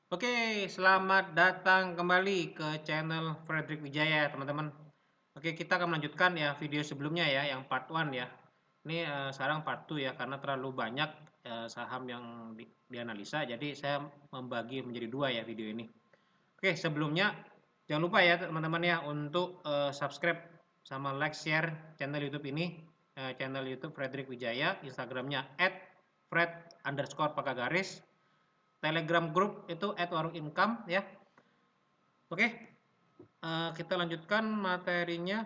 Oke, selamat datang kembali ke channel Frederick Wijaya, teman-teman. Oke, kita akan melanjutkan ya video sebelumnya ya, yang part 1 ya. Ini sekarang part 2 ya, karena terlalu banyak saham yang dianalisa, jadi saya membagi menjadi dua ya video ini. Oke, sebelumnya jangan lupa ya teman-teman ya untuk subscribe sama like share channel YouTube ini, channel YouTube Frederick Wijaya, Instagramnya @fred_pakagaris. Telegram group itu @warungincome ya. Oke, kita lanjutkan materinya.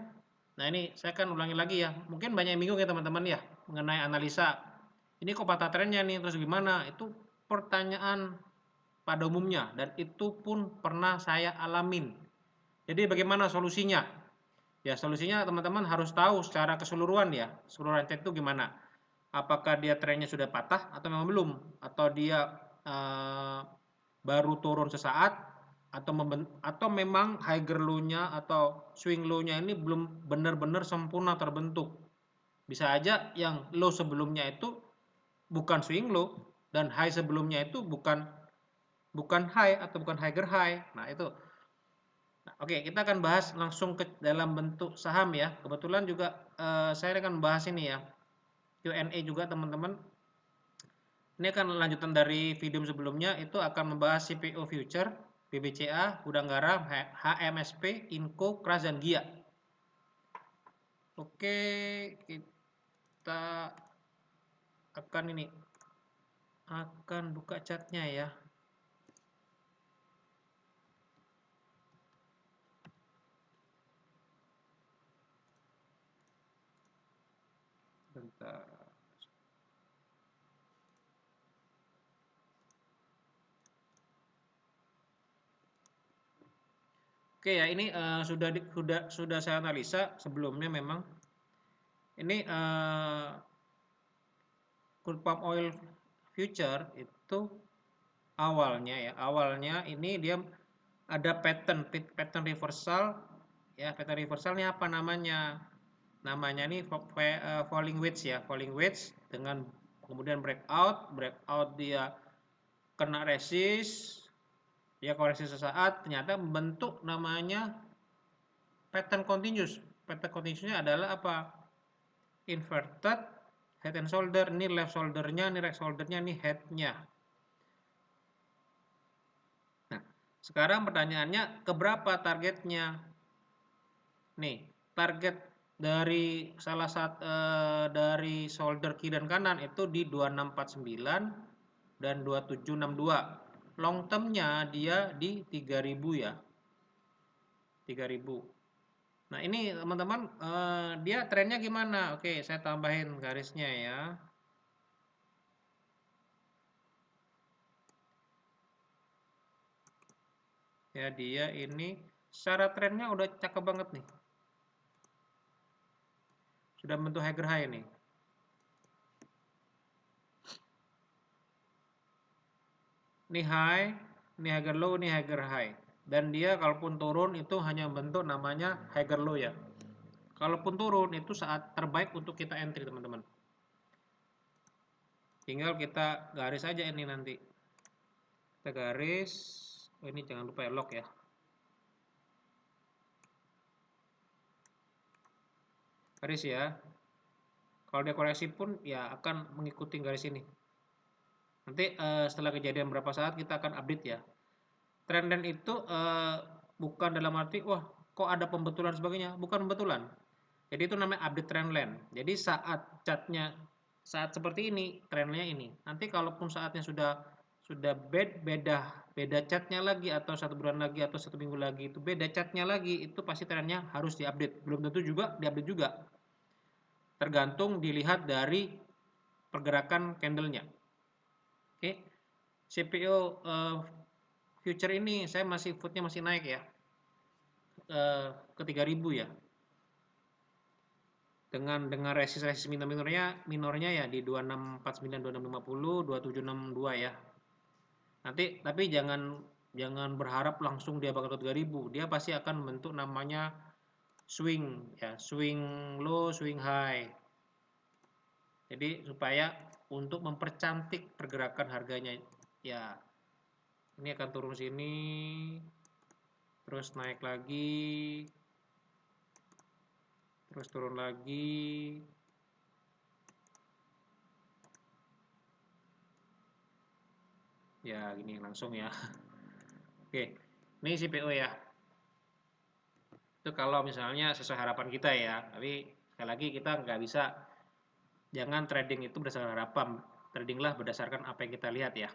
Nah, ini saya akan ulangi lagi ya. Mungkin banyak yang bingung ya teman-teman ya mengenai analisa. Ini kok patah trennya nih, terus gimana? Itu pertanyaan pada umumnya dan itu pun pernah saya alamin. Jadi bagaimana solusinya? Ya, solusinya teman-teman harus tahu secara keseluruhan ya. Keseluruhan tren itu gimana? Apakah dia trennya sudah patah atau memang belum? Atau dia baru turun sesaat atau memang higher low-nya atau swing low-nya ini belum benar-benar sempurna terbentuk. Bisa aja yang low sebelumnya itu bukan swing low dan high sebelumnya itu bukan bukan high atau bukan higher high. Nah, itu. Nah, oke, kita akan bahas langsung ke dalam bentuk saham ya. Kebetulan juga saya akan bahas ini ya. Q&A juga teman-teman. Ini akan lanjutan dari video sebelumnya, itu akan membahas CPO Future, BBCA, Gudang Garam, HMSP, Inco, Kras, dan Gia. Oke, kita akan buka chatnya ya. Bentar. Oke ya, ini sudah saya analisa sebelumnya memang. Ini crude palm oil future itu awalnya ini dia ada pattern reversal ya. Pattern reversal ini apa namanya ini falling wedge ya, falling wedge dengan kemudian breakout dia kena resist, dia koreksi sesaat, ternyata membentuk namanya pattern continuousnya adalah apa? Inverted head and shoulder. Ini left shouldernya, ini right shouldernya, ini headnya. Nah, sekarang pertanyaannya keberapa targetnya? Nih, target dari dari shoulder kiri dan kanan itu di 2649 dan 2762. Long termnya dia di 3000 ya. 3000. Nah, ini teman-teman dia trennya gimana? Oke, saya tambahin garisnya ya. Ya, dia ini secara trennya udah cakep banget nih. Sudah bentuk higher high nih. Ini high, ini higher low, ini higher high. Dan dia kalaupun turun itu hanya bentuk namanya higher low ya. Kalaupun turun itu saat terbaik untuk kita entry teman-teman. Tinggal kita garis aja ini nanti. Kita garis. Oh, ini jangan lupa ya lock ya. Garis ya. Kalau dia koreksi pun ya akan mengikuti garis ini. Nanti setelah kejadian berapa saat kita akan update ya. Trendline itu bukan dalam arti wah kok ada pembetulan sebagainya, bukan pembetulan. Jadi itu namanya update trendline. Jadi saat chartnya saat seperti ini, trendnya ini. Nanti kalaupun saatnya sudah beda chartnya lagi atau 1 bulan lagi atau 1 minggu lagi itu beda chartnya lagi, itu pasti trennya harus diupdate. Belum tentu juga diupdate juga. Tergantung dilihat dari pergerakan candlenya. Oke, CPO future ini saya masih footnya masih naik ya ke 3000 ya. Dengan resist minornya ya di 2649, 2650, 2762 ya. Nanti tapi jangan berharap langsung dia bakal ke 3000. Dia pasti akan membentuk namanya swing ya, swing low, swing high. Jadi supaya untuk mempercantik pergerakan harganya ya. ini akan turun sini, terus naik lagi, terus turun lagi. Ya gini langsung ya. Oke, ini CPO ya. Itu kalau misalnya sesuai harapan kita ya. Tapi sekali lagi kita nggak bisa, jangan trading itu berdasarkan harapan. Tradinglah berdasarkan apa yang kita lihat ya.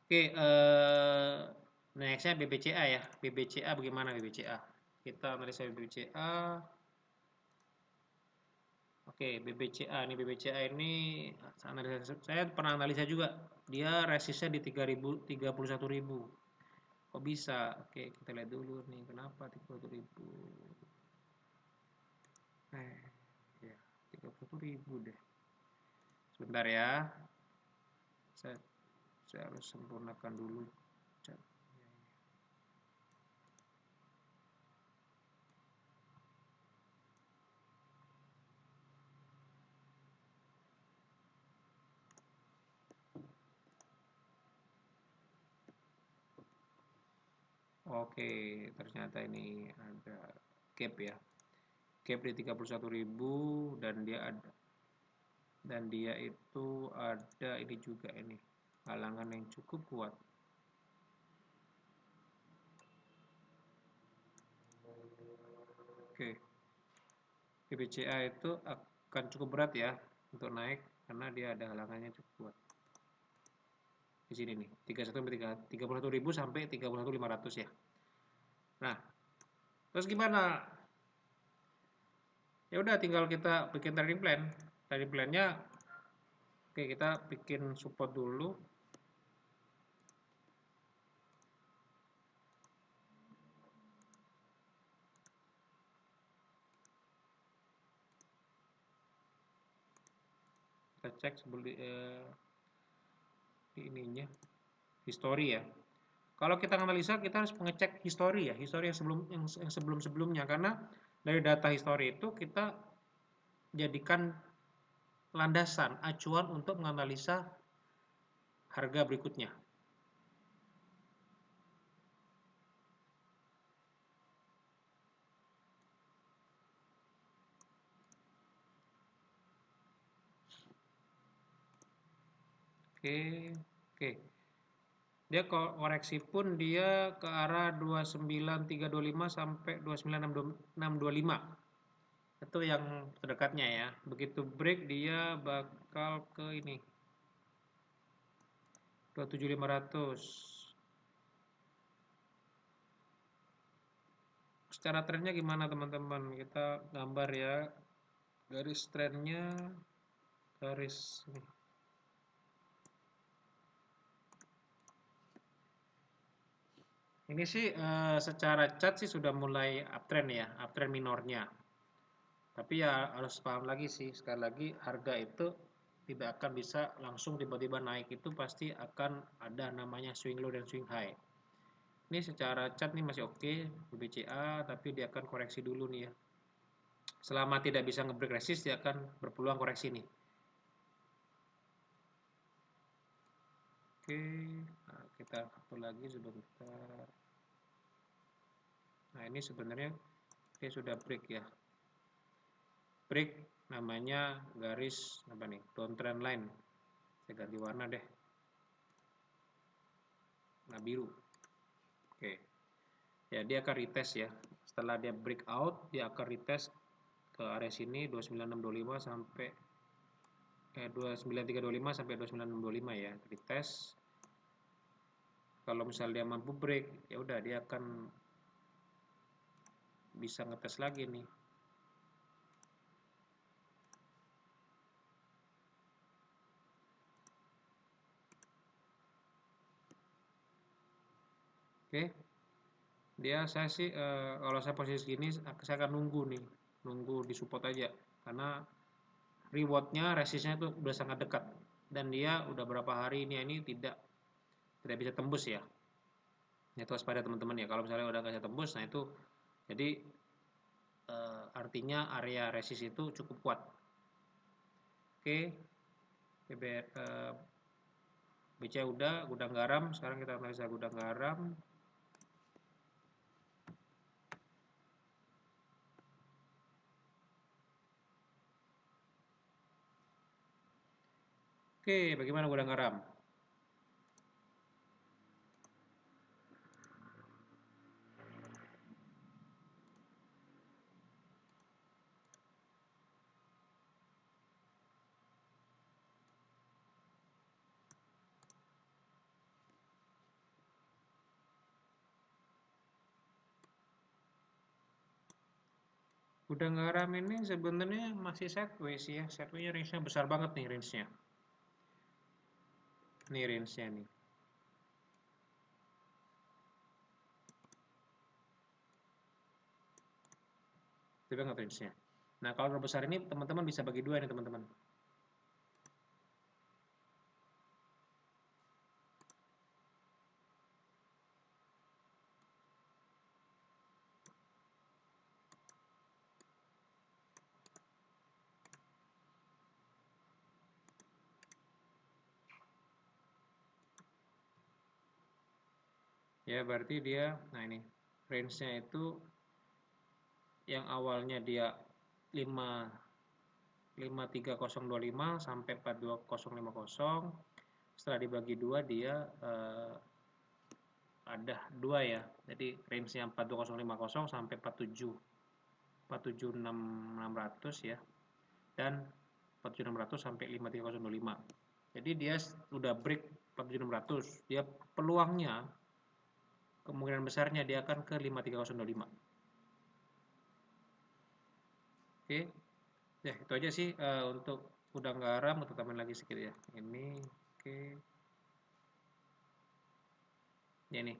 Oke, nextnya BBCA ya. BBCA bagaimana BBCA? Kita analisa BBCA. Oke, BBCA ini saya pernah analisa juga. Dia resistnya di 31.000. Kok bisa? Oke, kita lihat dulu nih kenapa 31.000. Ya, 31.000 deh. Sebentar ya. Saya harus sempurnakan dulu chat. Oke, ternyata ini ada gap ya. Gap di 31.000 dan dia itu ada ini juga ini. Halangan yang cukup kuat. Oke. BBCA itu akan cukup berat ya untuk naik karena dia ada halangannya cukup kuat. Di sini nih, 31.000 sampai 31.500 ya. Nah, terus gimana? Ya udah tinggal kita bikin trading plan. Trading plan-nya oke, kita bikin support dulu. Kita cek sebelum ininya history ya. Kalau kita analisa kita harus mengecek history ya, history yang sebelum-sebelumnya karena dari data history itu kita jadikan landasan acuan untuk menganalisa harga berikutnya. Oke. Dia koreksi pun dia ke arah 29325 sampai 29625. Itu yang terdekatnya ya. Begitu break dia bakal ke ini. 27500. Secara trennya gimana teman-teman? Kita gambar ya. Garis trennya, garis ini. Ini sih secara chart sih sudah mulai uptrend ya, uptrend minornya. Tapi ya harus paham lagi sih, sekali lagi harga itu tidak akan bisa langsung tiba-tiba naik, itu pasti akan ada namanya swing low dan swing high. Ini secara chart nih masih oke, BBCA, tapi dia akan koreksi dulu nih ya. Selama tidak bisa nge-break resist, dia akan berpeluang koreksi nih. Oke, nah kita foto lagi sebentar. Nah ini sebenarnya dia sudah break ya. Break namanya garis apa nih? Downtrend line. Saya ganti warna deh. Nah biru. Oke. Ya dia akan retest ya. Setelah dia breakout, dia akan retest ke area sini 29625 sampai 29325 sampai 29625 ya. Retest. Kalau misalnya dia mampu break, ya udah dia akan bisa ngetes lagi nih. Oke. Dia saya sih kalau saya posisi gini saya akan nunggu nih, nunggu di support aja karena rewardnya resistnya itu udah sangat dekat dan dia udah berapa hari ini tidak bisa tembus ya. Itu waspada teman-teman ya, kalau misalnya udah nggak bisa tembus, nah itu jadi artinya area resist itu cukup kuat. Oke, BC udah, gudang garam. Sekarang kita analisa gudang garam. Oke, bagaimana gudang garam? Gudang garam ini sebenarnya masih sideways ya. Sideways range-nya besar banget nih range-nya. Nih range-nya nih. Itu banget range-nya. Nah, kalau besar ini teman-teman bisa bagi dua nih teman-teman. Ya, berarti dia, nah ini, range-nya itu yang awalnya dia 53025 sampai 42050. Setelah dibagi dua dia ada dua ya. Jadi range-nya 42050 sampai 47600 ya. Dan 47600 sampai 53025. Jadi dia sudah break 47600. Dia peluangnya kemungkinan besarnya dia akan ke 53025. Oke. Ya, itu aja sih untuk gudang garam. Untuk tambahin lagi sedikit ya. Ini oke. Ya nih.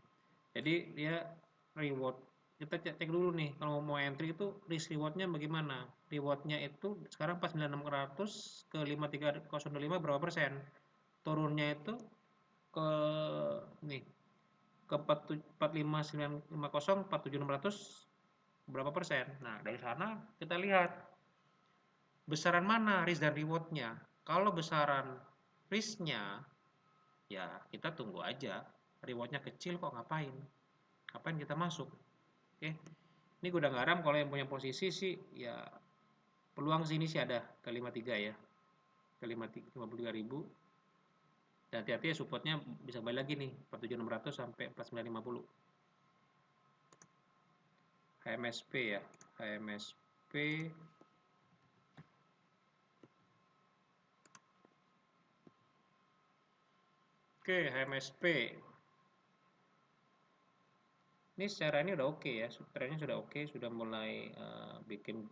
Jadi dia reward. Kita cek dulu nih kalau mau entry itu risk rewardnya bagaimana. Rewardnya itu sekarang pas 96600 ke 53025 berapa persen. Turunnya itu ke nih ke 45950 47600 berapa persen. Nah, dari sana kita lihat besaran mana risk dan rewardnya. Kalau besaran risknya ya kita tunggu aja. Rewardnya kecil kok ngapain kita masuk. Oke, ini gudang garam kalau yang punya posisi sih ya peluang sini sih ada ke 53 ya, ke 53.000. Dan hati-hati ya supportnya bisa balik lagi nih 47600 sampai 4950. HMSP ya, HMSP. Oke, HMSP. Ini secara ini udah oke ya, trennya sudah oke, sudah mulai bikin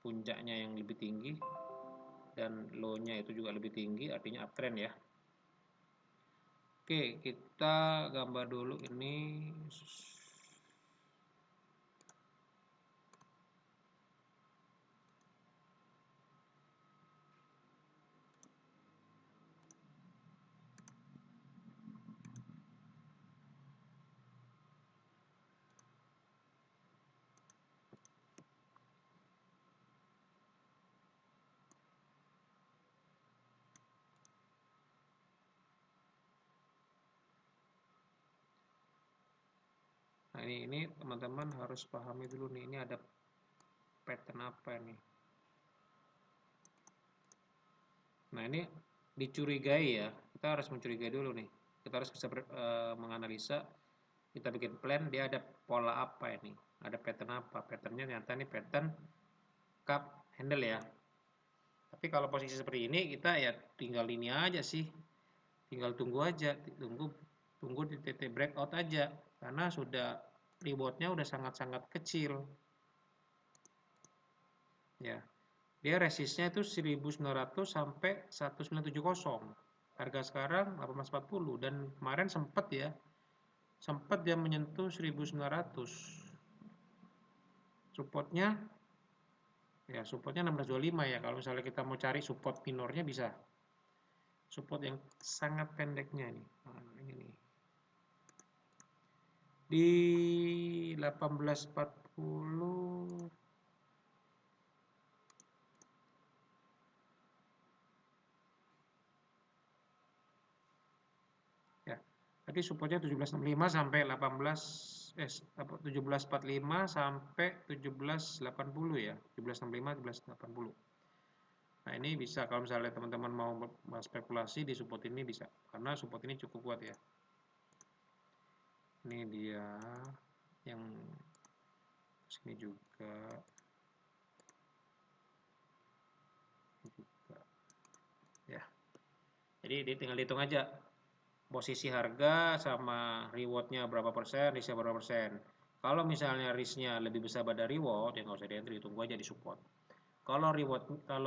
puncaknya yang lebih tinggi dan low-nya itu juga lebih tinggi, artinya uptrend ya. Oke, kita gambar dulu ini. Nah, ini teman-teman harus pahami dulu nih, ini ada pattern apa nih. Nah, ini dicurigai ya, kita harus mencurigai dulu nih. Kita harus bisa menganalisa, kita bikin plan, dia ada pola apa ini, ada pattern apa. Patternnya ternyata ini pattern cup handle ya. Tapi kalau posisi seperti ini kita ya tinggal ini aja sih, tinggal tunggu aja, tunggu di titik breakout aja, karena sudah rewardnya udah sangat-sangat kecil ya. Dia resistnya itu 1900 sampai 1970. Harga sekarang 1840 dan kemarin sempat dia menyentuh 1900. Supportnya ya supportnya 1625 ya. Kalau misalnya kita mau cari support minornya bisa. Support yang sangat pendeknya nih. Nah, ini nih. Di 1840 Tadi supportnya 1765 sampai 1745 sampai 1780 ya. 1765, 1780. Nah, ini bisa kalau misalnya teman-teman mau spekulasi di support ini bisa. Karena support ini cukup kuat ya. Ini dia yang sini juga. Ya. Jadi tinggal dihitung aja posisi harga sama rewardnya berapa persen, risknya berapa persen. Kalau misalnya risknya lebih besar pada reward, ya nggak usah di entry, tunggu aja di support. Kalau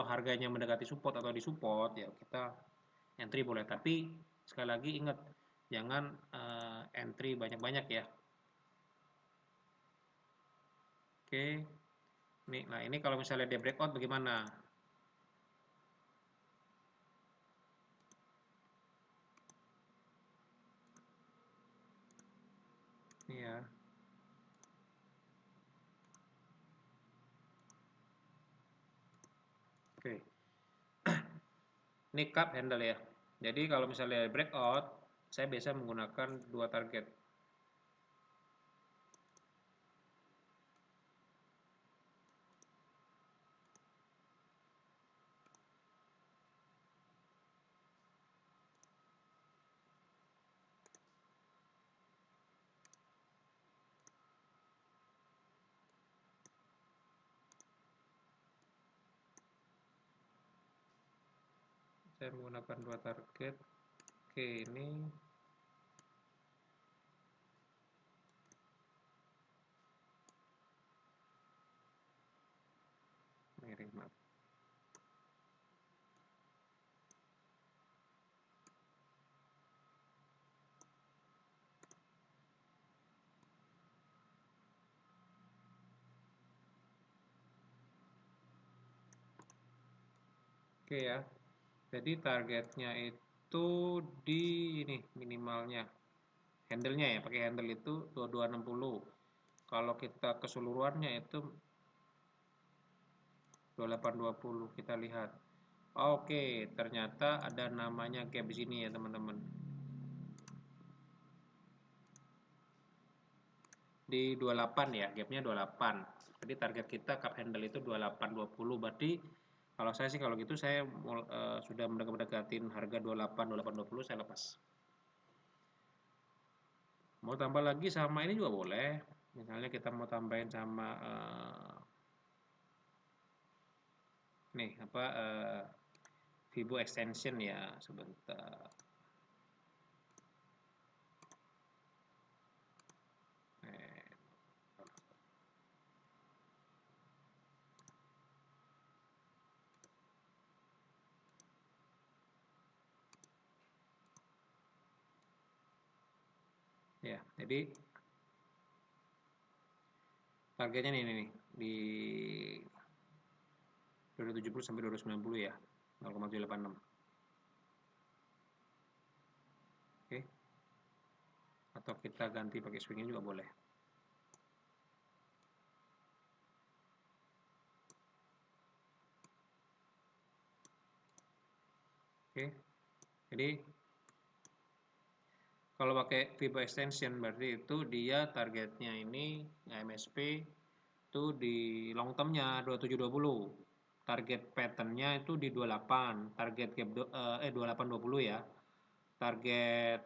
harganya mendekati support atau di support, ya kita entry boleh. Tapi sekali lagi ingat, jangan entry banyak-banyak ya. Oke, nah ini kalau misalnya dia breakout bagaimana? Ini ya. Oke, ini cup handle ya. Jadi kalau misalnya breakout, saya biasa menggunakan dua target. Saya menggunakan dua target. Oke, ini miring, maaf. Oke ya. Jadi targetnya itu di ini minimalnya. Handle-nya ya, pakai handle itu 2260. Kalau kita keseluruhannya itu 2820, kita lihat. Oke, ternyata ada namanya gap di sini ya, teman-teman. Di 28 ya, gapnya 28. Jadi target kita cup handle itu 2820. Berarti kalau saya sih kalau gitu saya sudah mendekatin harga 28 2820 saya lepas. Mau tambah lagi sama ini juga boleh. Misalnya kita mau tambahin sama nih apa Vibo extension ya, sebentar. Ya, jadi targetnya nih di 270 sampai 290 ya, 0,86. Oke. Atau kita ganti pakai swingnya juga boleh. Oke. Jadi kalau pakai Vibo extension berarti itu dia targetnya ini MSP itu di long termnya 2720. Target patternnya itu di 28, target gap 2820 ya. Target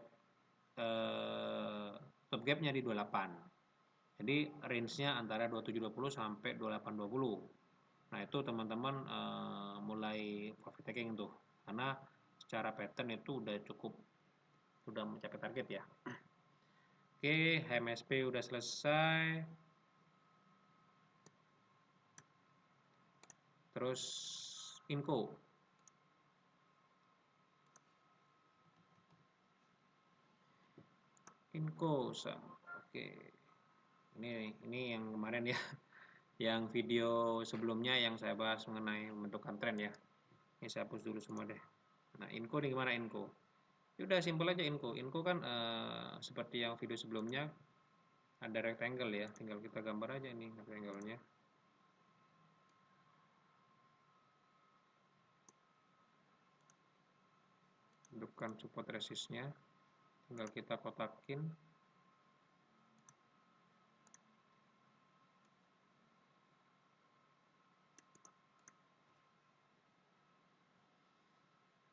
top gapnya di 28. Jadi range-nya antara 2720 sampai 2820. Nah, itu teman-teman mulai profit taking tuh. Karena secara pattern itu udah cukup, sudah mencapai target ya. Oke, HMSP udah selesai. Terus Inco. Inco sama. Oke. Ini yang kemarin ya. Yang video sebelumnya yang saya bahas mengenai pembentukan tren ya. Ini saya hapus dulu semua deh. Nah, Inco ini gimana Inco? Ya udah simpel aja Inco. Inco kan seperti yang video sebelumnya ada rectangle ya. Tinggal kita gambar aja nih rectangle-nya. Tentukan support resistnya. tinggal kita kotakin.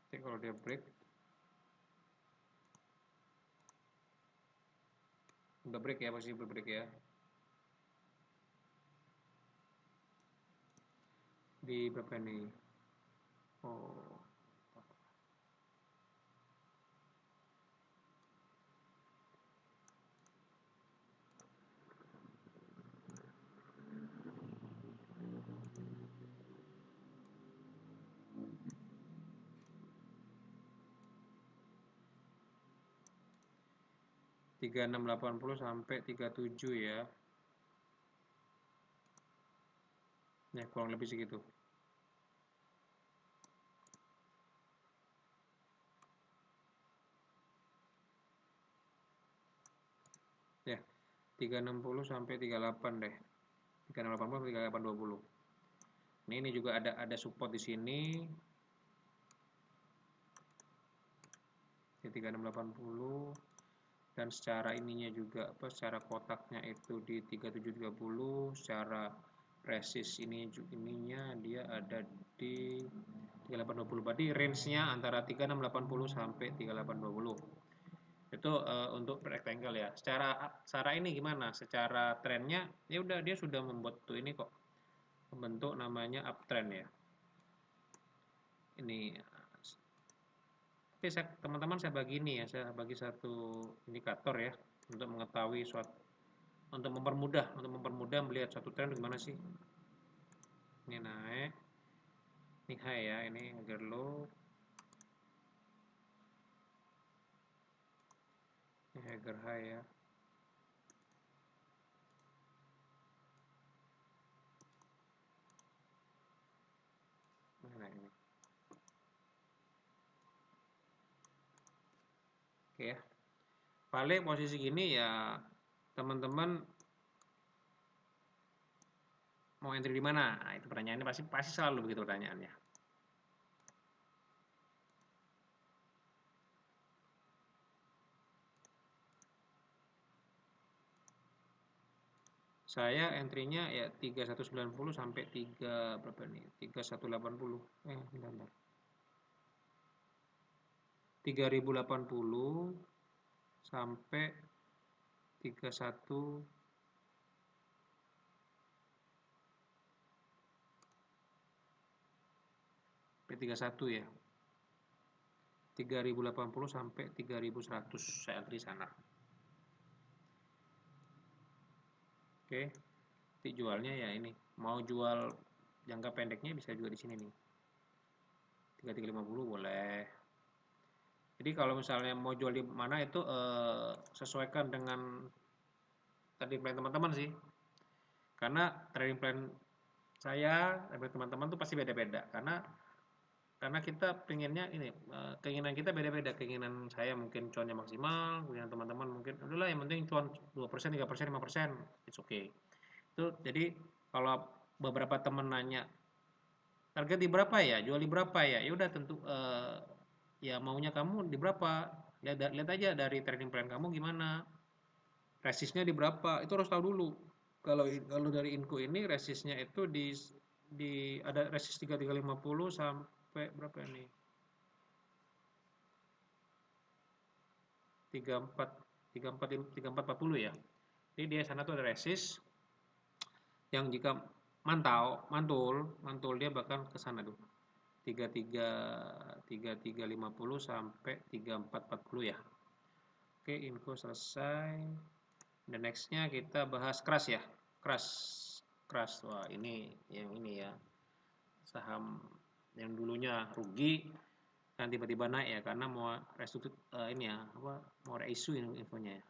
Oke, kalau dia break, udah break ya, posisi break ya. Di berapa nih? Oh, 3680 sampai 37 ya. Ya, kurang lebih segitu. Ya, 360 sampai 38 deh. 3680 sampai 3820. Ini juga ada support di sini. Di 3680 dan secara ininya juga apa, secara kotaknya itu di 3730, secara resist ininya dia ada di 3820. Berarti range-nya antara 3680 sampai 3820. Itu untuk rectangle ya. Secara ini gimana? Secara trennya ya udah, dia sudah membuat tuh ini kok, membentuk namanya uptrend ya. Ini teman-teman saya bagi ini ya, saya bagi satu indikator ya untuk mengetahui untuk mempermudah melihat suatu tren gimana sih. Ini naik, ini high ya, ini agar low, ini agar high ya. Nah, ini. Oke ya. Paling posisi gini ya, teman-teman mau entry di mana? Nah, itu pertanyaannya pasti selalu begitu pertanyaannya. Saya entry-nya ya 3190 sampai 3 berapa nih? 3180. Bentar. 3080 sampai 31 31 ya. 3080 sampai 3100 saya entry sana. Oke. Nanti jualnya ya ini. Mau jual jangka pendeknya bisa juga di sini nih. 3350 boleh. Jadi kalau misalnya mau jual di mana itu sesuaikan dengan trading plan teman-teman sih. Karena trading plan saya, trading teman-teman tuh pasti beda-beda. Karena kita pengennya ini, keinginan kita beda-beda. Keinginan saya mungkin cuannya maksimal, keinginan teman-teman mungkin udahlah yang penting cuan 2%, 3%, 5%, it's okay. Itu jadi kalau beberapa teman nanya target di berapa ya, jual di berapa ya, ya udah tentu ya maunya kamu di berapa. Lihat aja dari trading plan kamu gimana. Resistnya di berapa, itu harus tahu dulu. Kalau dari Inco ini resistnya itu di ada resist 3350 sampai berapa ini? 3440 ya. Jadi di sana tuh ada resist yang jika mantul dia bahkan ke sana tuh. 3350 sampai 3440 ya. Oke, info selesai. Dan nextnya kita bahas crash ya. Crash. Wah, ini ya. Saham yang dulunya rugi kan tiba-tiba naik ya karena mau restruktur ini ya, mau reissue infonya ya.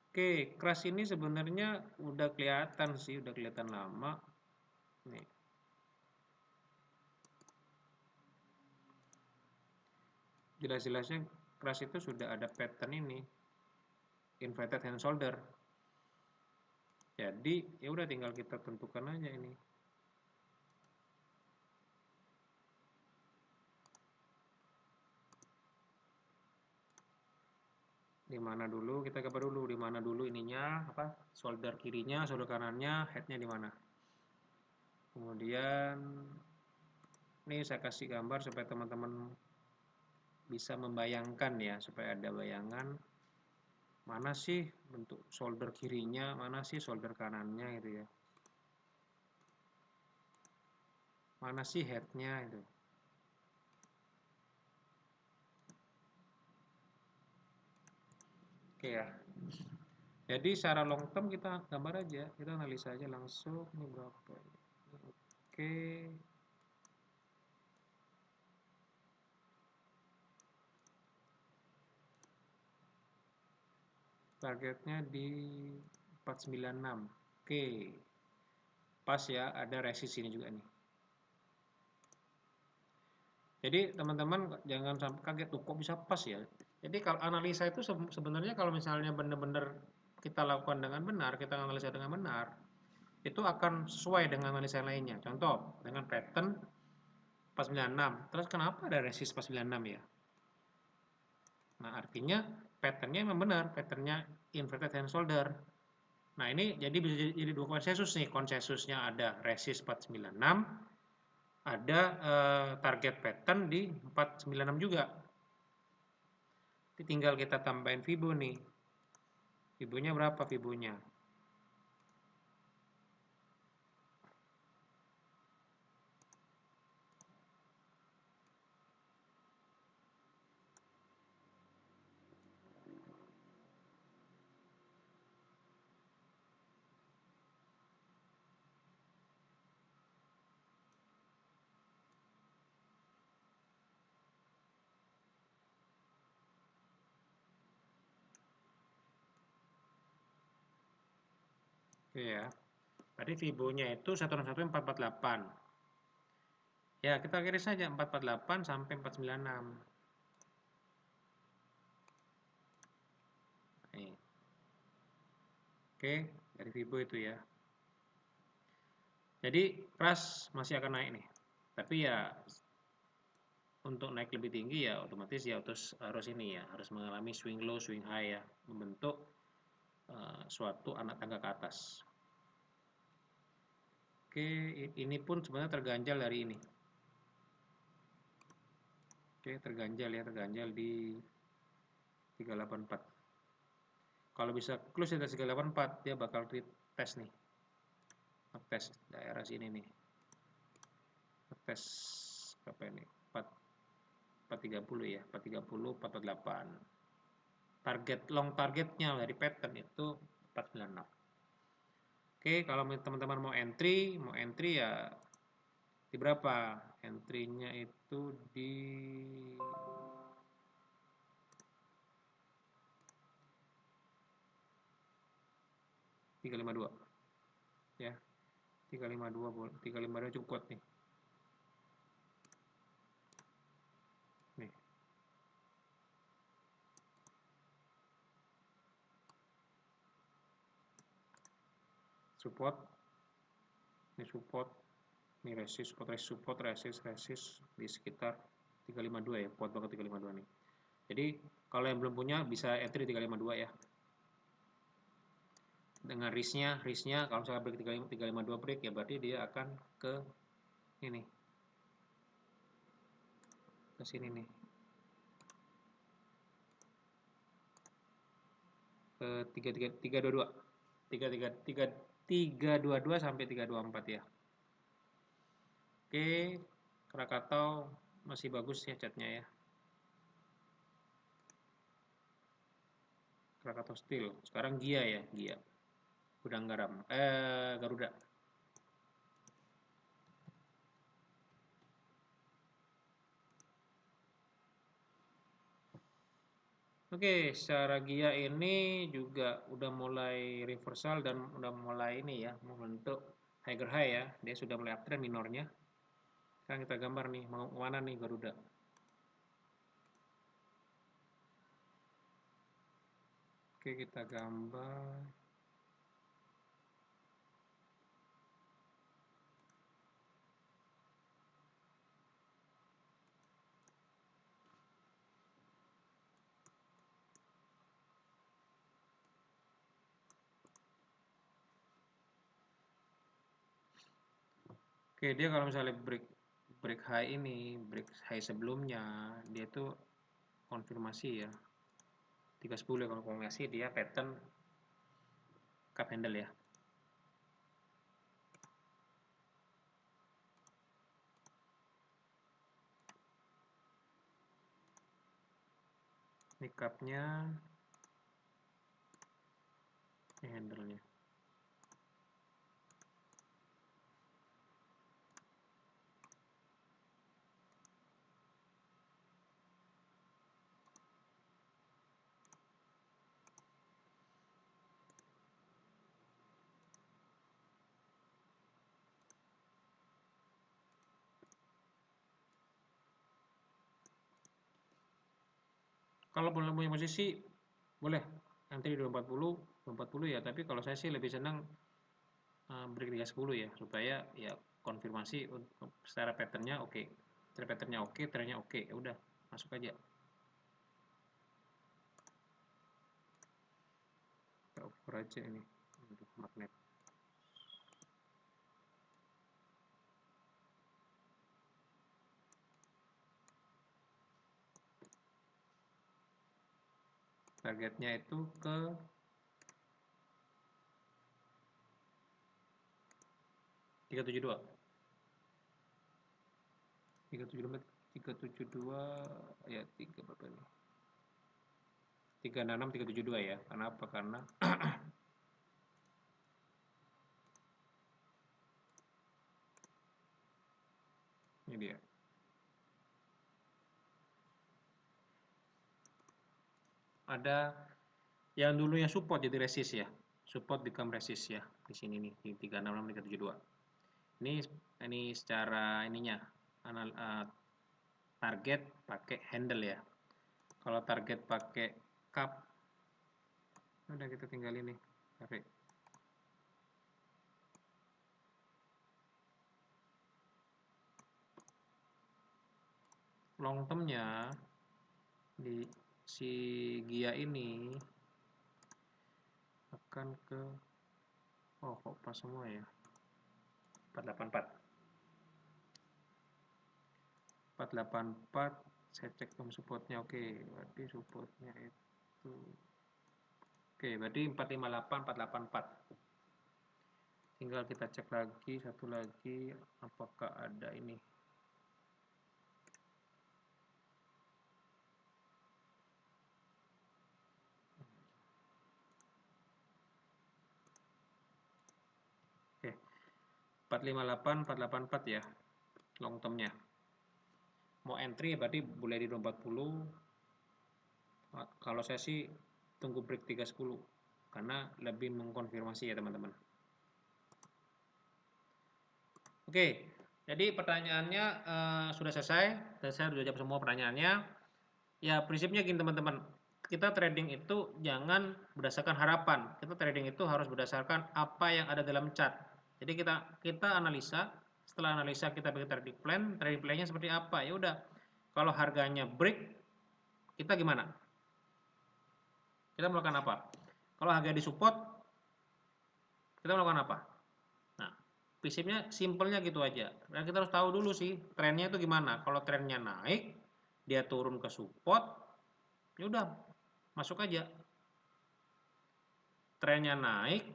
Oke, crash ini sebenarnya udah kelihatan lama. Nih. Jelas-jelasnya crash itu sudah ada pattern ini. Inverted hand shoulder. Jadi, ya udah tinggal kita tentukan aja ini. Di mana dulu? Kita gambar dulu di mana dulu ininya apa? Shoulder kirinya, shoulder kanannya, headnya di mana? Kemudian ini saya kasih gambar supaya teman-teman bisa membayangkan ya, supaya ada bayangan mana sih bentuk shoulder kirinya, mana sih shoulder kanannya gitu ya. Mana sih headnya itu. Oke ya. Jadi secara long term kita gambar aja, kita analisa aja langsung ini berapa. Oke. Targetnya di 496. Oke. Pas ya, ada resist ini juga nih. Jadi teman-teman jangan sampai kaget tuh kok bisa pas ya. Jadi kalau analisa itu sebenarnya kalau misalnya benar-benar kita lakukan dengan benar, kita analisa dengan benar, itu akan sesuai dengan analisa yang lainnya. Contoh dengan pattern 496. Terus kenapa ada resist 496 ya? Nah, artinya patternnya memang benar, patternnya inverted hand shoulder. Nah, ini jadi bisa jadi dua konsensus nih. Konsensusnya ada resist 496, ada target pattern di 496 juga. Jadi tinggal kita tambahin Fibo nih. Fibonya berapa Fibonya? Oke ya. Tadi Fibonya itu 161 448. Ya, kita kiris saja 448 sampai 496. Nih. Oke, dari Fibo itu ya. Jadi price masih akan naik nih. Tapi ya untuk naik lebih tinggi ya otomatis ya harus ini ya, harus mengalami swing low, swing high ya, membentuk suatu anak tangga ke atas. Oke, ini pun sebenarnya terganjal dari ini. Oke, terganjal di 384. Kalau bisa close di 384, dia bakal retest nih. Tes daerah sini nih. Tes berapa ini? 430 ya, 430, 448. Target long targetnya dari pattern itu 496. Oke, kalau teman-teman mau entry ya di berapa? Entry-nya itu di 352 ya. 352 boleh. 352 cukup kuat nih. Nih. Support. Ini support. Ini resist, support, resist di sekitar 352 ya. Kuat banget 352 nih. Jadi kalau yang belum punya bisa entry 352 ya. Dengan risknya kalau misalnya break 352 break ya berarti dia akan ke ini, ke sini nih, ke 322 sampai 324 ya. Oke, Krakatau masih bagus ya catnya ya. Krakatau Steel sekarang Gia ya, Gia Gudang Garam Garuda. Oke, secara Gia ini juga udah mulai reversal dan udah mulai ini ya, membentuk higher high ya. Dia sudah mulai uptrend minornya. Sekarang kita gambar nih, mau mana nih Garuda. Oke, kita gambar. Oke, dia kalau misalnya break break high ini, break high sebelumnya, dia tuh konfirmasi ya. 310 ya, kalau konfirmasi dia pattern cup handle ya. Ini cupnya, ini handle-nya. Kalau belum punya posisi, boleh nanti di 240 ya, tapi kalau saya sih lebih senang break 310 ya, supaya ya konfirmasi untuk secara patternnya oke, patternnya oke, trennya oke, ya udah masuk aja. Kita ukur aja ini untuk magnet. Targetnya itu ke 372. 372 ya 3 berapa ini? 366 372 ya. Kenapa? Karena ini dia. Ada yang dulunya support jadi resist ya. Support become resist ya. Di sini nih di 366 372. Ini secara ininya target pakai handle ya. Kalau target pakai cup udah kita tinggal ini tarik. Long termnya di si Gia ini akan ke kok pas semua ya, 484 saya cek supportnya. Oke, berarti supportnya itu oke, berarti 458 484. Tinggal kita cek lagi satu lagi apakah ada ini. Oke, 458 484 ya long termnya. Mau entry berarti boleh di 240. Kalau saya sih tunggu break 310 karena lebih mengkonfirmasi ya teman-teman. Oke, jadi pertanyaannya sudah selesai dan saya sudah jawab semua pertanyaannya. Ya prinsipnya gini teman-teman, kita trading itu jangan berdasarkan harapan, kita trading itu harus berdasarkan apa yang ada dalam chart. Jadi kita analisa, setelah analisa kita bikin trading plan-nya seperti apa. Ya udah, kalau harganya break, kita gimana? Kita melakukan apa? Kalau harga di support, kita melakukan apa? Nah, prinsipnya simpelnya gitu aja. Dan kita harus tahu dulu sih trennya itu gimana. Kalau trennya naik, dia turun ke support, ya udah masuk aja. Trennya naik,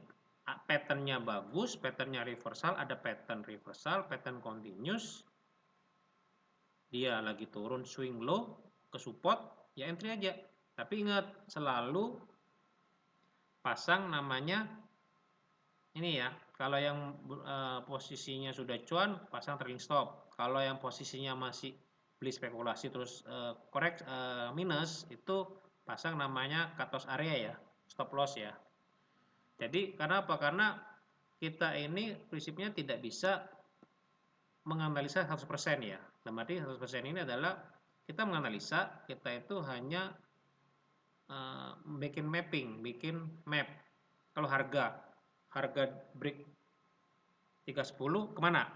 patternnya bagus, patternnya reversal, ada pattern reversal, pattern continuous, dia lagi turun swing low ke support, ya entry aja. Tapi ingat selalu pasang namanya ini ya. Kalau yang posisinya sudah cuan, pasang trailing stop. Kalau yang posisinya masih beli spekulasi terus korek minus, itu pasang namanya cut loss area ya, stop loss ya. Jadi karena apa? Karena kita ini prinsipnya tidak bisa menganalisa 100% ya. Dalam arti 100% ini adalah kita menganalisa, kita itu hanya bikin mapping, bikin map. Kalau harga break 310 kemana?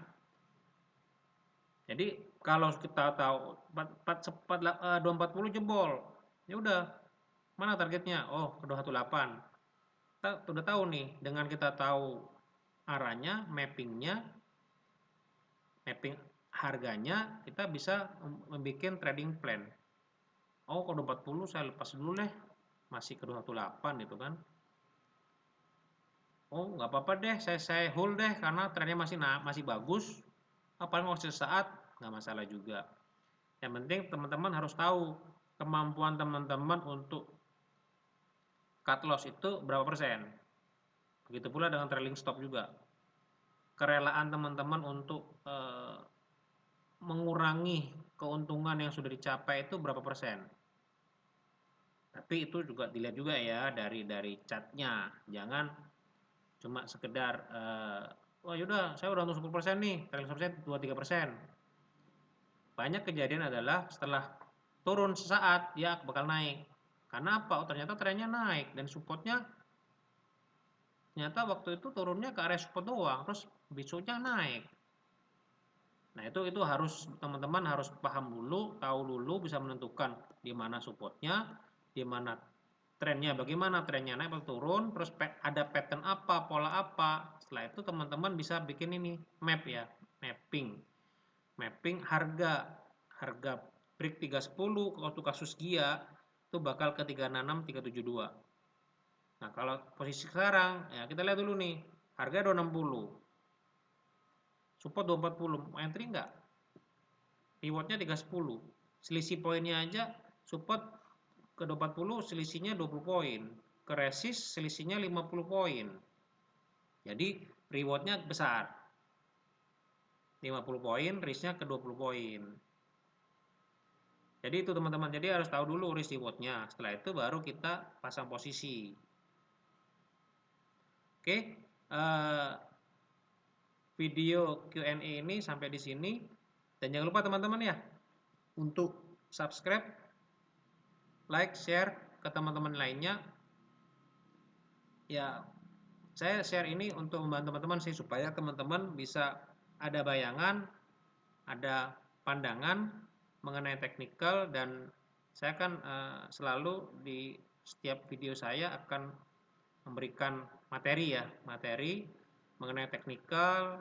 Jadi kalau kita tahu 240 jebol, ya udah mana targetnya? Oh, ke 218. Kita udah tahu nih, dengan kita tahu arahnya, mappingnya, mapping harganya, kita bisa membuat trading plan. Oh, kalau 40 saya lepas dulu deh, masih ke 218 gitu kan. Oh, nggak apa-apa deh, saya hold deh karena trennya masih bagus. Paling kalau sesaat nggak masalah juga. Yang penting teman-teman harus tahu kemampuan teman-teman untuk cut loss itu berapa persen. Begitu pula dengan trailing stop juga. Kerelaan teman-teman untuk mengurangi keuntungan yang sudah dicapai itu berapa persen. Tapi itu juga dilihat juga ya dari chartnya. Jangan cuma sekedar wah yaudah saya udah untung 10% nih, trailing stop saya 2-3%. Banyak kejadian adalah setelah turun sesaat dia bakal naik. Karena apa? Oh, ternyata trennya naik dan supportnya ternyata waktu itu turunnya ke area support doang, terus besoknya naik. Nah, itu harus teman-teman harus paham dulu, tahu dulu, bisa menentukan di mana supportnya, di mana trennya, bagaimana trennya naik atau turun, terus ada pattern apa, pola apa. Setelah itu teman-teman bisa bikin ini map ya, mapping harga break 310 untuk kasus GIA itu bakal ke 366 372. Nah, kalau posisi sekarang ya kita lihat dulu nih, harga 260. Support 240, mau entry enggak? Rewardnya 310. Selisih poinnya aja support ke 240 selisihnya 20 poin. Ke resist selisihnya 50 poin. Jadi rewardnya besar. 50 poin, risknya ke 20 poin. Jadi itu teman-teman, jadi harus tahu dulu risk rewardnya. Setelah itu baru kita pasang posisi. Oke, video Q&A ini sampai di sini. Dan jangan lupa teman-teman ya, untuk subscribe, like, share ke teman-teman lainnya. Ya, saya share ini untuk membantu teman-teman sih, supaya teman-teman bisa ada bayangan, ada pandangan mengenai teknikal, dan saya kan selalu di setiap video saya akan memberikan materi ya, materi mengenai teknikal,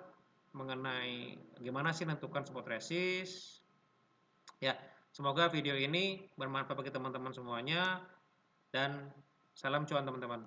mengenai gimana sih menentukan support resist. Ya, semoga video ini bermanfaat bagi teman-teman semuanya, dan salam cuan teman-teman.